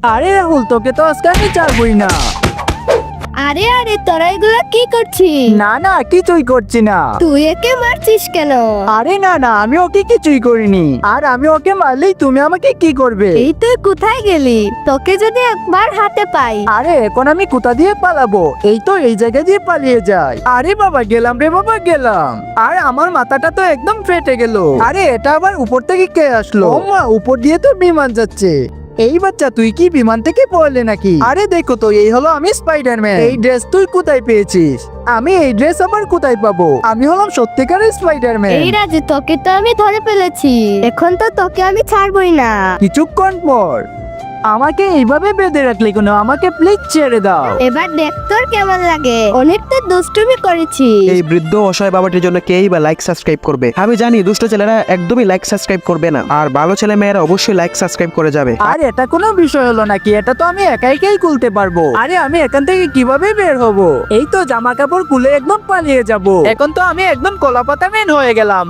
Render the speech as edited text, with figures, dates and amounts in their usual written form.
আরে রাহুল, তোকে তো আজকে আমি ছাড়বই না। আরে আরে তোরা এগুলা কি করছিস? না না, কিছুই করছি না। তুই একে মারছিস কেন? আরে না না, আমি ওকে কিছুই করিনি। আর আমি ওকে মারলেই তুমি আমাকে কি করবে? এই তুই কোথায় গেলি? তোকে যদি একবার হাতে পাই। আরে এখন আমি কোথা দিয়ে পালাবো? এই তো এই জায়গা দিয়ে পালিয়ে যাই। আরে বাবা, গেলাম রে বাবা, গেলাম। আর আমার মাথাটা তো একদম ফেটে গেল। আরে এটা আবার উপর থেকে কে আসলো? ও মা, উপর দিয়ে তো বিমান যাচ্ছে। এই বাচ্চা, তুই কি বিমান থেকে পড়লে নাকি? আরে দেখো তো, এই হলো আমি স্পাইডারম্যান। এই ড্রেস তুই কোথায় পেয়েছিস? আমি এই ড্রেস আবার কোথায় পাবো? আমি হলাম সত্যিকারের স্পাইডারম্যান। এই রাজু, তোকে তো আমি ধরে ফেলেছি। এখন তো তোকে আমি ছাড়বই না। কিছুক্ষণ পর, আমাকে এইভাবে বেঁধে রাখলে কেন? আমাকে প্লিজ ছেড়ে দাও। এবার দেখ তোর কেমন লাগে। অনেক তো দুষ্টুমি করেছি। এই বৃদ্ধ অসহায় বাবাটির জন্য কেই বা লাইক সাবস্ক্রাইব করবে? আমি জানি দুষ্ট ছেলেরা একদমই লাইক সাবস্ক্রাইব করবে না, আর ভালো ছেলে মেয়েরা অবশ্যই লাইক সাবস্ক্রাইব করে যাবে। আর এটা কোনো বিষয় হলো নাকি? এটা তো আমি একাই খুলতে পারবো। আরে আমি এখান থেকে কিভাবে বের হব? এই তো জামা কাপড় খুলে একদম পালিয়ে যাব। এখন তো আমি একদম কলাপাতা ম্যান হয়ে গেলাম।